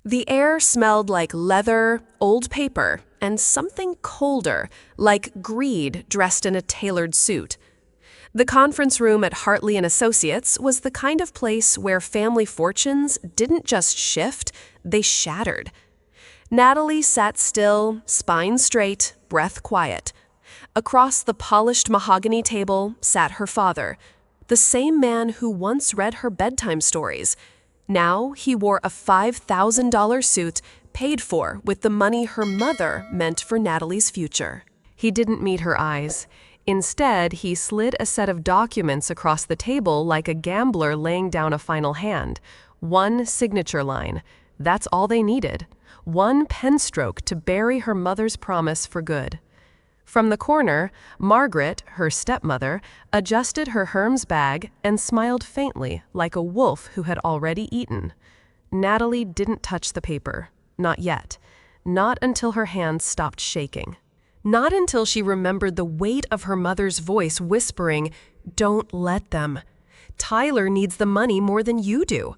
The air smelled like leather, old paper, and something colder, like greed dressed in a tailored suit. The conference room at Hartley and Associates was the kind of place where family fortunes didn't just shift, they shattered. Natalie sat still, spine straight, breath quiet. Across the polished mahogany table sat her father, the same man who once read her bedtime stories. Now he wore a $5,000 suit paid for with the money her mother meant for Natalie's future. He didn't meet her eyes. Instead, he slid a set of documents across the table like a gambler laying down a final hand. One signature line. That's all they needed. One pen stroke to bury her mother's promise for good. From the corner, Margaret, her stepmother, adjusted her Hermes bag and smiled faintly like a wolf who had already eaten. Natalie didn't touch the paper. Not yet. Not until her hands stopped shaking. Not until she remembered the weight of her mother's voice whispering, "Don't let them. Tyler needs the money more than you do."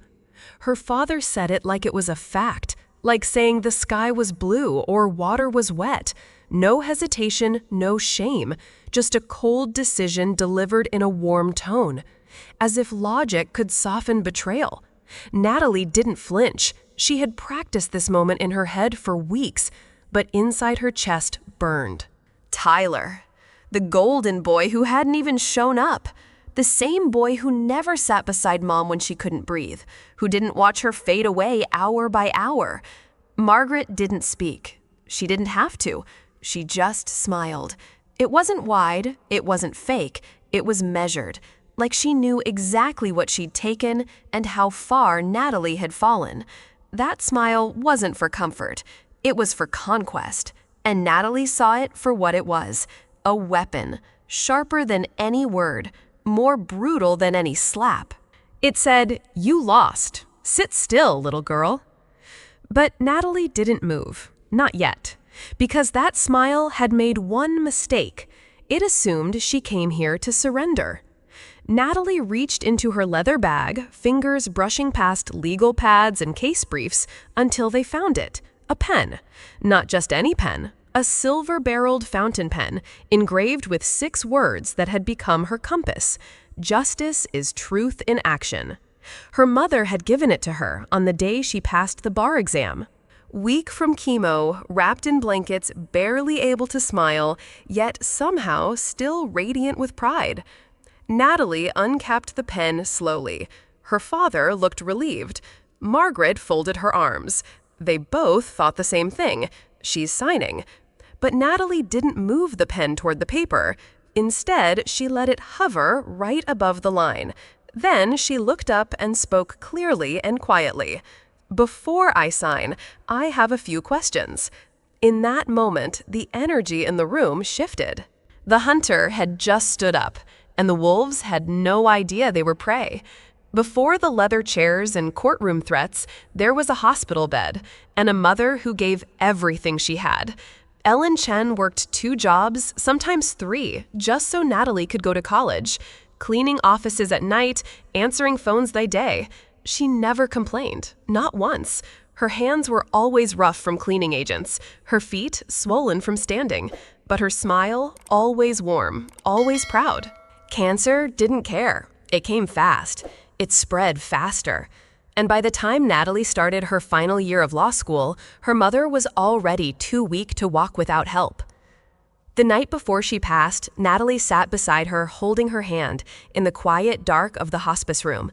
Her father said it like it was a fact, like saying the sky was blue or water was wet. No hesitation, no shame, just a cold decision delivered in a warm tone, as if logic could soften betrayal. Natalie didn't flinch. She had practiced this moment in her head for weeks, but inside her chest burned. Tyler, the golden boy who hadn't even shown up. The same boy who never sat beside Mom when she couldn't breathe, who didn't watch her fade away hour by hour. Margaret didn't speak. She didn't have to. She just smiled. It wasn't wide, it wasn't fake, it was measured, like she knew exactly what she'd taken and how far Natalie had fallen. That smile wasn't for comfort, it was for conquest, and Natalie saw it for what it was, a weapon, sharper than any word, more brutal than any slap. It said, "You lost. Sit still, little girl." But Natalie didn't move, not yet. Because that smile had made one mistake. It assumed she came here to surrender. Natalie reached into her leather bag, fingers brushing past legal pads and case briefs, until they found it. A pen. Not just any pen. A silver-barreled fountain pen, engraved with 6 words that had become her compass. Justice is truth in action. Her mother had given it to her on the day she passed the bar exam. Weak from chemo, wrapped in blankets, barely able to smile, yet somehow still radiant with pride. Natalie uncapped the pen slowly. Her father looked relieved. Margaret folded her arms. They both thought the same thing. She's signing. But Natalie didn't move the pen toward the paper. Instead, she let it hover right above the line. Then she looked up and spoke clearly and quietly. "Before I sign, I have a few questions." In that moment, the energy in the room shifted. The hunter had just stood up, and the wolves had no idea they were prey. Before the leather chairs and courtroom threats, there was a hospital bed, and a mother who gave everything she had. Ellen Chen worked 2 jobs, sometimes 3, just so Natalie could go to college, cleaning offices at night, answering phones by day. She never complained, not once. Her hands were always rough from cleaning agents, her feet swollen from standing, but her smile always warm, always proud. Cancer didn't care. It came fast. It spread faster. And by the time Natalie started her final year of law school, her mother was already too weak to walk without help. The night before she passed, Natalie sat beside her holding her hand in the quiet dark of the hospice room.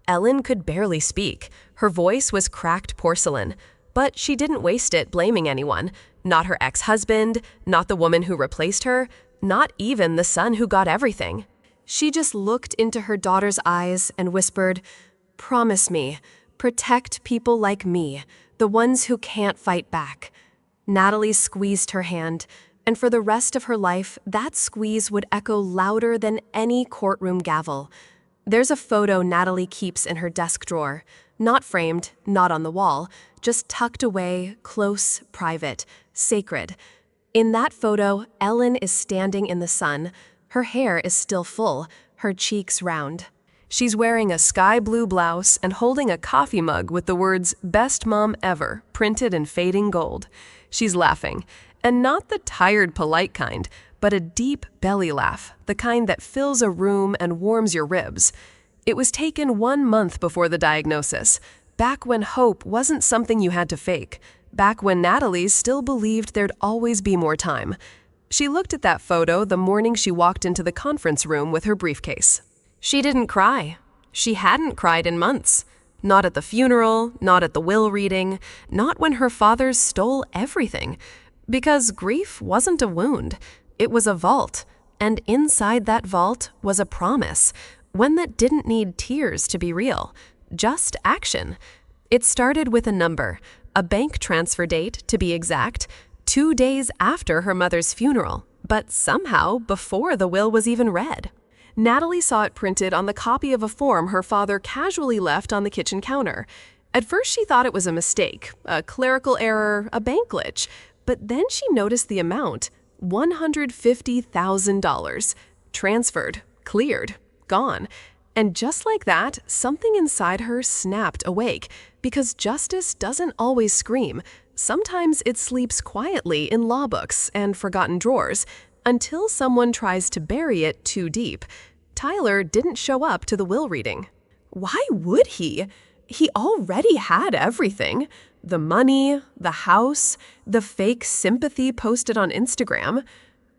Ellen could barely speak. Her voice was cracked porcelain, but she didn't waste it blaming anyone. Not her ex-husband, not the woman who replaced her, not even the son who got everything. She just looked into her daughter's eyes and whispered, "Promise me, protect people like me, the ones who can't fight back." Natalie squeezed her hand, and for the rest of her life, that squeeze would echo louder than any courtroom gavel. There's a photo Natalie keeps in her desk drawer, not framed, not on the wall, just tucked away, close, private, sacred. In that photo, Ellen is standing in the sun. Her hair is still full, her cheeks round. She's wearing a sky blue blouse and holding a coffee mug with the words "Best Mom Ever" printed in fading gold. She's laughing, and not the tired, polite kind, but a deep belly laugh, the kind that fills a room and warms your ribs. It was taken 1 month before the diagnosis, back when hope wasn't something you had to fake, back when Natalie still believed there'd always be more time. She looked at that photo the morning she walked into the conference room with her briefcase. She didn't cry. She hadn't cried in months. Not at the funeral, not at the will reading, not when her father stole everything. Because grief wasn't a wound. It was a vault. And inside that vault was a promise, one that didn't need tears to be real, just action. It started with a number, a bank transfer date, to be exact, 2 days after her mother's funeral, but somehow before the will was even read. Natalie saw it printed on the copy of a form her father casually left on the kitchen counter. At first she thought it was a mistake, a clerical error, a bank glitch, but then she noticed the amount, $150,000. Transferred, cleared, gone. And just like that, something inside her snapped awake, because justice doesn't always scream. Sometimes it sleeps quietly in law books and forgotten drawers, until someone tries to bury it too deep. Tyler didn't show up to the will reading. Why would he? He already had everything. The money, the house, the fake sympathy posted on Instagram.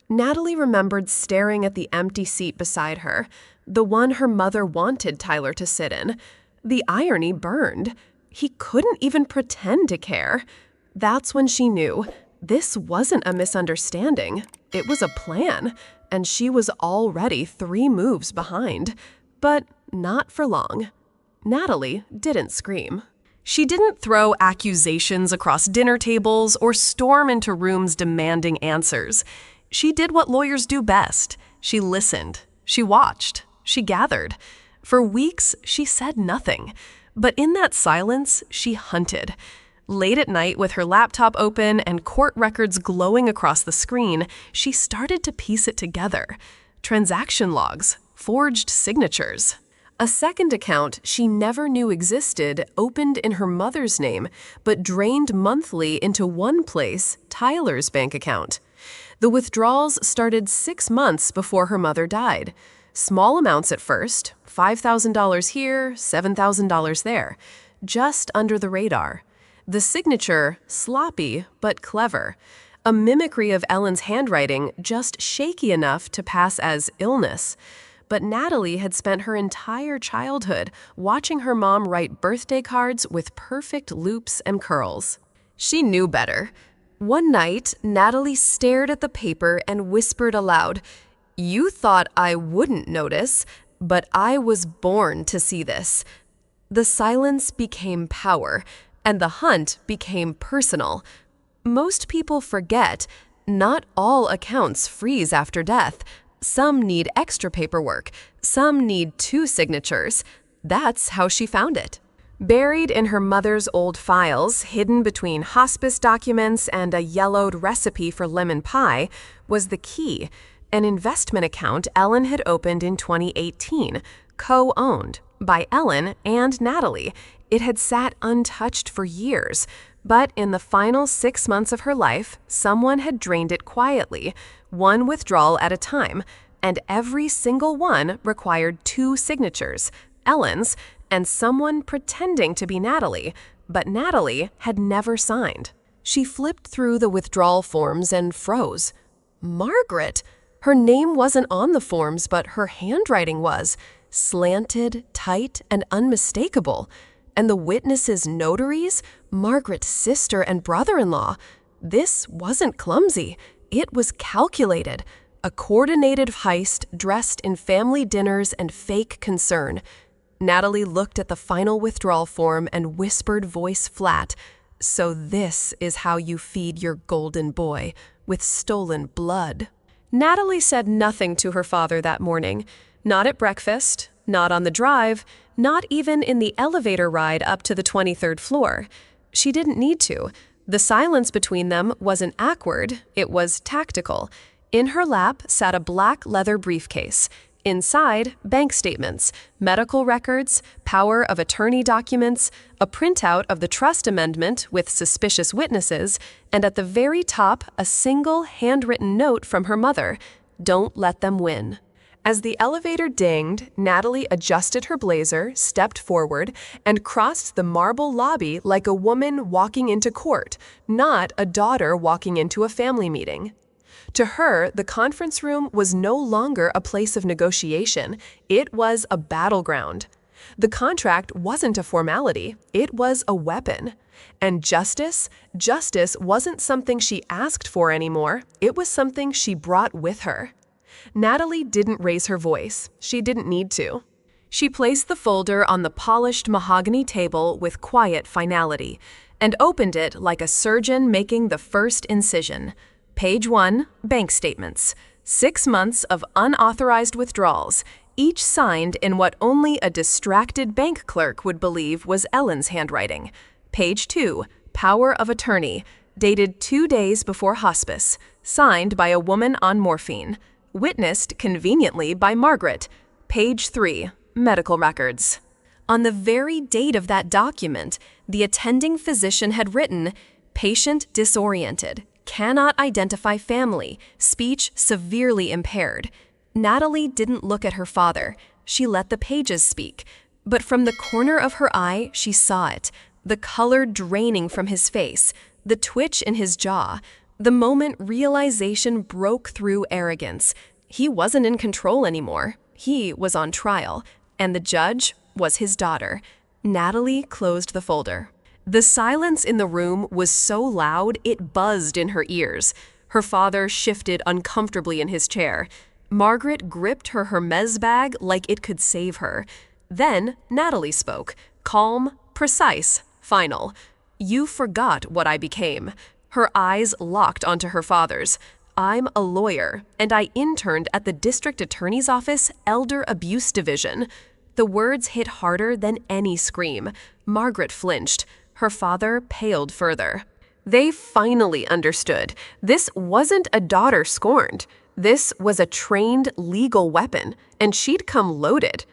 Natalie remembered staring at the empty seat beside her, the one her mother wanted Tyler to sit in. The irony burned. He couldn't even pretend to care. That's when she knew this wasn't a misunderstanding. It was a plan, and she was already 3 moves behind. But not for long. Natalie didn't scream. She didn't throw accusations across dinner tables or storm into rooms demanding answers. She did what lawyers do best. She listened. She watched. She gathered. For weeks, she said nothing. But in that silence, she hunted. Late at night, with her laptop open and court records glowing across the screen, she started to piece it together. Transaction logs, forged signatures. A second account she never knew existed opened in her mother's name, but drained monthly into one place, Tyler's bank account. The withdrawals started 6 months before her mother died. Small amounts at first, $5,000 here, $7,000 there, just under the radar. The signature, sloppy but clever. A mimicry of Ellen's handwriting, just shaky enough to pass as illness. But Natalie had spent her entire childhood watching her mom write birthday cards with perfect loops and curls. She knew better. One night, Natalie stared at the paper and whispered aloud, "You thought I wouldn't notice, but I was born to see this." The silence became power, and the hunt became personal. Most people forget, not all accounts freeze after death. Some need extra paperwork. Some need 2 signatures. That's how she found it. Buried in her mother's old files, hidden between hospice documents and a yellowed recipe for lemon pie, was the key, an investment account Ellen had opened in 2018, co-owned by Ellen and Natalie. It had sat untouched for years, but in the final 6 months of her life, someone had drained it quietly, 1 withdrawal at a time, and every single one required 2 signatures, Ellen's, and someone pretending to be Natalie, but Natalie had never signed. She flipped through the withdrawal forms and froze. Margaret! Her name wasn't on the forms, but her handwriting was, slanted, tight, and unmistakable. And the witnesses' notaries, Margaret's sister and brother-in-law. This wasn't clumsy. It was calculated. A coordinated heist dressed in family dinners and fake concern. Natalie looked at the final withdrawal form and whispered, voice flat, "So this is how you feed your golden boy, with stolen blood." Natalie said nothing to her father that morning. Not at breakfast, not on the drive, not even in the elevator ride up to the 23rd floor. She didn't need to. The silence between them wasn't awkward, it was tactical. In her lap sat a black leather briefcase. Inside, bank statements, medical records, power of attorney documents, a printout of the trust amendment with suspicious witnesses, and at the very top, a single handwritten note from her mother, "Don't let them win." As the elevator dinged, Natalie adjusted her blazer, stepped forward, and crossed the marble lobby like a woman walking into court, not a daughter walking into a family meeting. To her, the conference room was no longer a place of negotiation, it was a battleground. The contract wasn't a formality, it was a weapon. And justice wasn't something she asked for anymore, it was something she brought with her. Natalie didn't raise her voice. She didn't need to. She placed the folder on the polished mahogany table with quiet finality and opened it like a surgeon making the first incision. Page 1, bank statements. 6 months of unauthorized withdrawals, each signed in what only a distracted bank clerk would believe was Ellen's handwriting. Page 2, power of attorney, dated 2 days before hospice, signed by a woman on morphine. Witnessed conveniently by Margaret. Page 3, medical records. On the very date of that document, the attending physician had written, "Patient disoriented, cannot identify family, speech severely impaired." Natalie didn't look at her father. She let the pages speak. But from the corner of her eye, she saw it, the color draining from his face, the twitch in his jaw. The moment realization broke through arrogance. He wasn't in control anymore. He was on trial, and the judge was his daughter. Natalie closed the folder. The silence in the room was so loud it buzzed in her ears. Her father shifted uncomfortably in his chair. Margaret gripped her Hermes bag like it could save her. Then Natalie spoke, calm, precise, final. "You forgot what I became." Her eyes locked onto her father's. "I'm a lawyer, and I interned at the district attorney's office Elder Abuse Division." The words hit harder than any scream. Margaret flinched. Her father paled further. They finally understood. This wasn't a daughter scorned. This was a trained legal weapon, and she'd come loaded.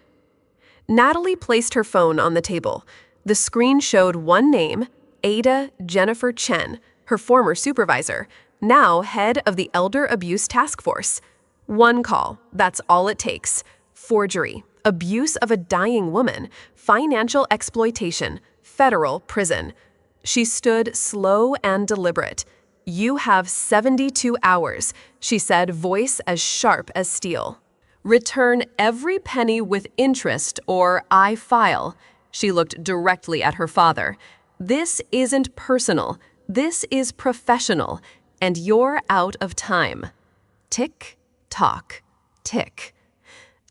Natalie placed her phone on the table. The screen showed one name, Ada Jennifer Chen, her former supervisor, now head of the Elder Abuse Task Force. One call, that's all it takes. Forgery, abuse of a dying woman, financial exploitation, federal prison. She stood slow and deliberate. "You have 72 hours, she said, voice as sharp as steel. "Return every penny with interest or I file." She looked directly at her father. "This isn't personal. This is professional, and you're out of time." Tick, tock, tick.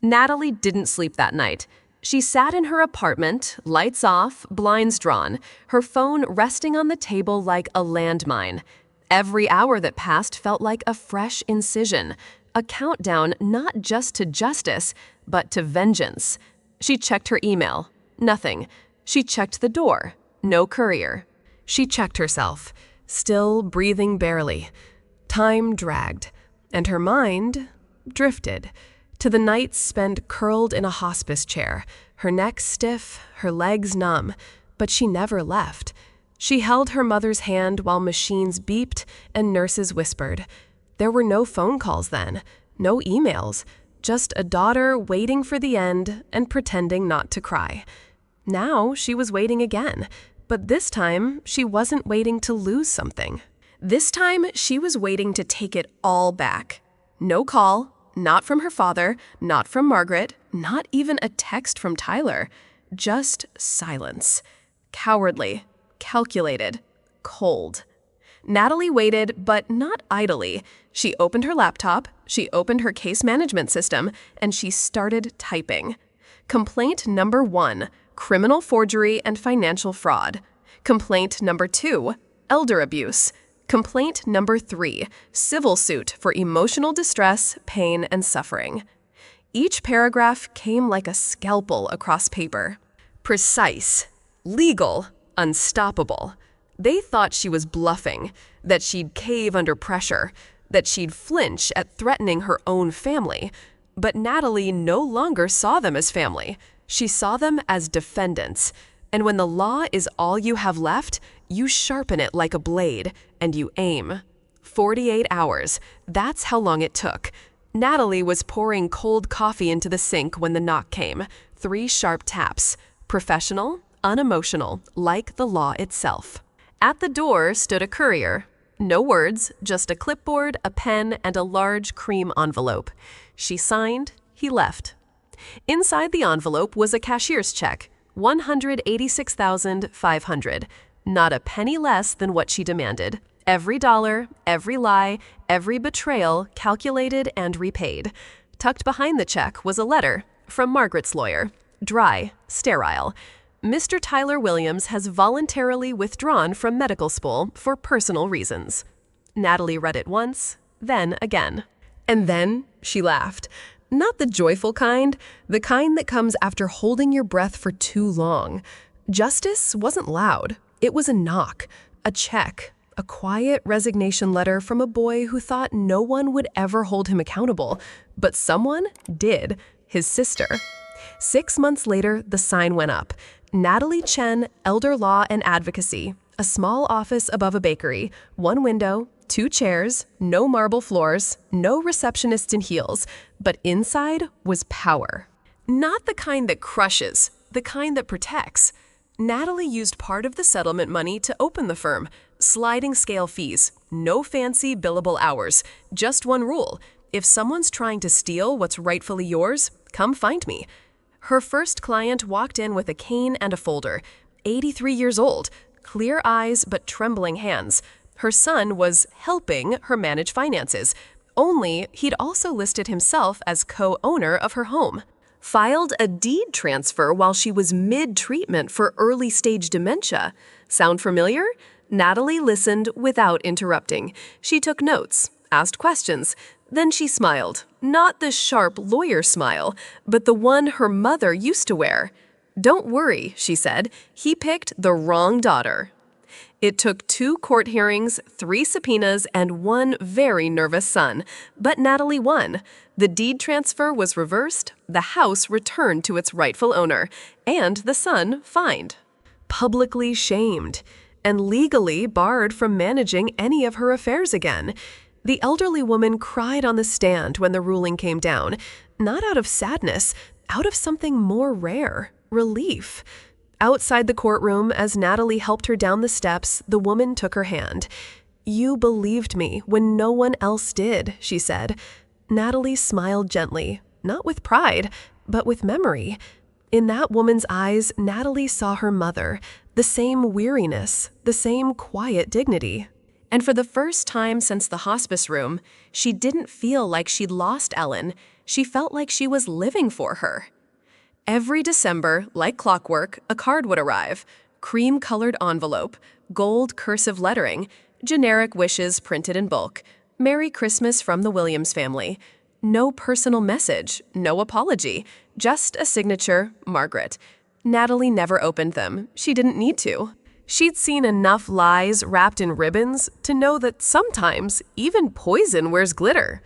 Natalie didn't sleep that night. She sat in her apartment, lights off, blinds drawn, her phone resting on the table like a landmine. Every hour that passed felt like a fresh incision, a countdown not just to justice, but to vengeance. She checked her email. Nothing. She checked the door. No courier. She checked herself, still breathing barely. Time dragged, and her mind drifted to the nights spent curled in a hospice chair, her neck stiff, her legs numb, but she never left. She held her mother's hand while machines beeped and nurses whispered. There were no phone calls then, no emails, just a daughter waiting for the end and pretending not to cry. Now she was waiting again. But this time, she wasn't waiting to lose something. This time, she was waiting to take it all back. No call, not from her father, not from Margaret, not even a text from Tyler. Just silence. Cowardly, calculated, cold. Natalie waited, but not idly. She opened her laptop, she opened her case management system, and she started typing. Complaint number 1. Criminal forgery and financial fraud. Complaint number 2, elder abuse. Complaint number 3, civil suit for emotional distress, pain, and suffering. Each paragraph came like a scalpel across paper. Precise, legal, unstoppable. They thought she was bluffing, that she'd cave under pressure, that she'd flinch at threatening her own family. But Natalie no longer saw them as family. She saw them as defendants. And when the law is all you have left, you sharpen it like a blade, and you aim. 48 hours. That's how long it took. Natalie was pouring cold coffee into the sink when the knock came. 3 sharp taps. Professional, unemotional, like the law itself. At the door stood a courier. No words, just a clipboard, a pen, and a large cream envelope. She signed, he left. Inside the envelope was a cashier's check, $186,500. Not a penny less than what she demanded. Every dollar, every lie, every betrayal calculated and repaid. Tucked behind the check was a letter from Margaret's lawyer. Dry, sterile. Mr. Tyler Williams has voluntarily withdrawn from medical school for personal reasons. Natalie read it once, then again. And then she laughed. Not the joyful kind, the kind that comes after holding your breath for too long. Justice wasn't loud. It was a knock, a check, a quiet resignation letter from a boy who thought no one would ever hold him accountable. But someone did, his sister. 6 months later, the sign went up. Natalie Chen, Elder Law and Advocacy. A small office above a bakery. 1 window, 2 chairs, no marble floors, no receptionists in heels. But inside was power. Not the kind that crushes, the kind that protects. Natalie used part of the settlement money to open the firm. Sliding scale fees, no fancy billable hours. Just one rule. If someone's trying to steal what's rightfully yours, come find me. Her first client walked in with a cane and a folder. 83 years old, clear eyes but trembling hands. Her son was helping her manage finances. Only he'd also listed himself as co-owner of her home. Filed a deed transfer while she was mid-treatment for early-stage dementia. Sound familiar? Natalie listened without interrupting. She took notes, asked questions. Then she smiled. Not the sharp lawyer smile, but the one her mother used to wear. Don't worry, she said. He picked the wrong daughter. It took 2 court hearings, 3 subpoenas, and 1 very nervous son. But Natalie won. The deed transfer was reversed, the house returned to its rightful owner, and the son fined. Publicly shamed, and legally barred from managing any of her affairs again. The elderly woman cried on the stand when the ruling came down, not out of sadness, out of something more rare, relief. Outside the courtroom, as Natalie helped her down the steps, the woman took her hand. "You believed me when no one else did," she said. Natalie smiled gently, not with pride, but with memory. In that woman's eyes, Natalie saw her mother, the same weariness, the same quiet dignity. And for the first time since the hospice room, she didn't feel like she'd lost Ellen. She felt like she was living for her. Every December, like clockwork, a card would arrive. Cream-colored envelope, gold cursive lettering, generic wishes printed in bulk. Merry Christmas from the Williams family. No personal message, no apology, just a signature, Margaret. Natalie never opened them. She didn't need to. She'd seen enough lies wrapped in ribbons to know that sometimes even poison wears glitter.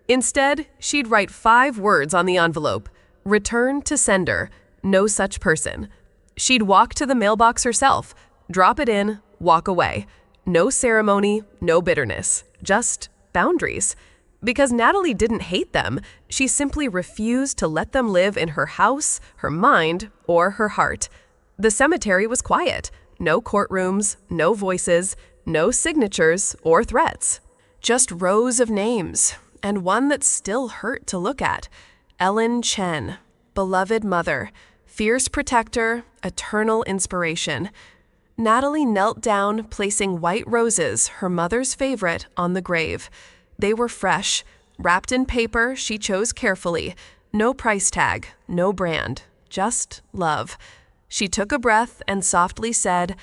Instead, she'd write 5 words on the envelope. Return to sender. No such person. She'd walk to the mailbox herself, drop it in, walk away. No ceremony, no bitterness, just boundaries. Because Natalie didn't hate them, she simply refused to let them live in her house, her mind, or her heart. The cemetery was quiet. No courtrooms, no voices, no signatures or threats. Just rows of names, and one that still hurt to look at. Ellen Chen, beloved mother, fierce protector, eternal inspiration. Natalie knelt down, placing white roses, her mother's favorite, on the grave. They were fresh, wrapped in paper she chose carefully. No price tag, no brand, just love. She took a breath and softly said,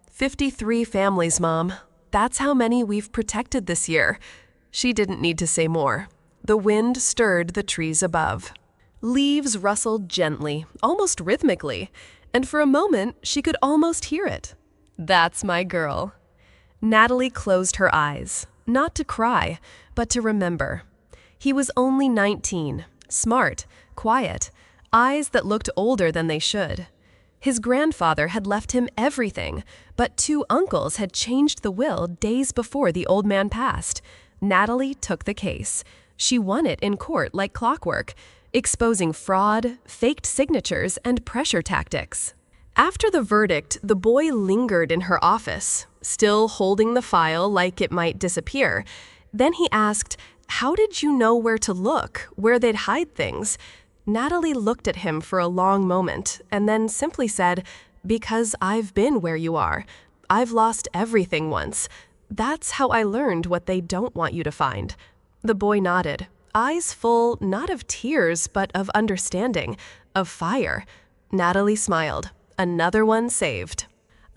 53 families, Mom. That's how many we've protected this year. She didn't need to say more. The wind stirred the trees above. Leaves rustled gently, almost rhythmically, and for a moment she could almost hear it. That's my girl. Natalie closed her eyes, not to cry, but to remember. He was only 19, Smart, quiet, eyes that looked older than they should. His grandfather had left him everything, but two uncles had changed the will days before the old man passed. Natalie took the case. She won it in court like clockwork, exposing fraud, faked signatures, and pressure tactics. After the verdict, the boy lingered in her office, still holding the file like it might disappear. Then he asked, "How did you know where to look, where they'd hide things?" Natalie looked at him for a long moment and then simply said, "Because I've been where you are. I've lost everything once. That's how I learned what they don't want you to find." The boy nodded, eyes full not of tears but of understanding, of fire. Natalie smiled. Another one saved.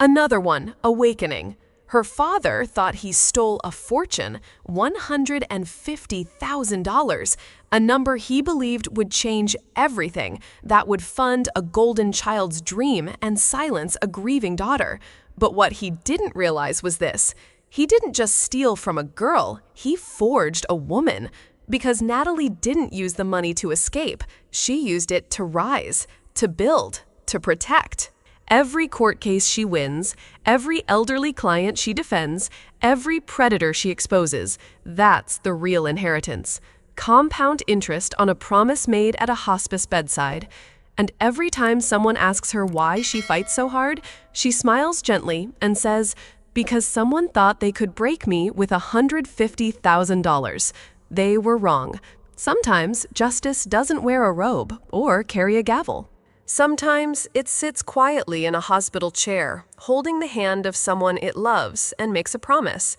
Another one awakening. Her father thought he stole a fortune, $150,000, a number he believed would change everything, that would fund a golden child's dream and silence a grieving daughter. But what he didn't realize was this: he didn't just steal from a girl, he forged a woman. Because Natalie didn't use the money to escape, she used it to rise, to build, to protect. Every court case she wins, every elderly client she defends, every predator she exposes, that's the real inheritance. Compound interest on a promise made at a hospice bedside. And every time someone asks her why she fights so hard, she smiles gently and says, "Because someone thought they could break me with $150,000. They were wrong. Sometimes justice doesn't wear a robe or carry a gavel. Sometimes it sits quietly in a hospital chair, holding the hand of someone it loves and makes a promise."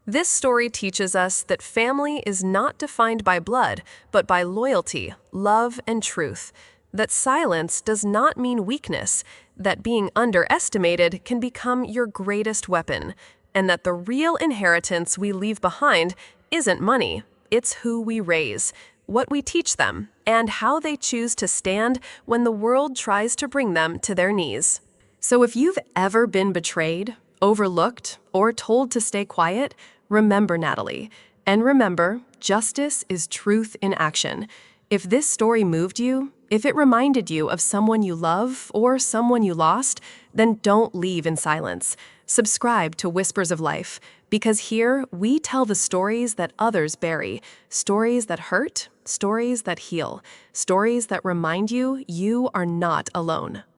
This story teaches us that family is not defined by blood, but by loyalty, love, and truth. That silence does not mean weakness, that being underestimated can become your greatest weapon, and that the real inheritance we leave behind isn't money, it's who we raise, what we teach them, and how they choose to stand when the world tries to bring them to their knees. So if you've ever been betrayed, overlooked, or told to stay quiet, remember Natalie. And remember, justice is truth in action. If this story moved you, if it reminded you of someone you love or someone you lost, then don't leave in silence. Subscribe to Whispers of Life, because here we tell the stories that others bury, stories that hurt, stories that heal, stories that remind you you are not alone.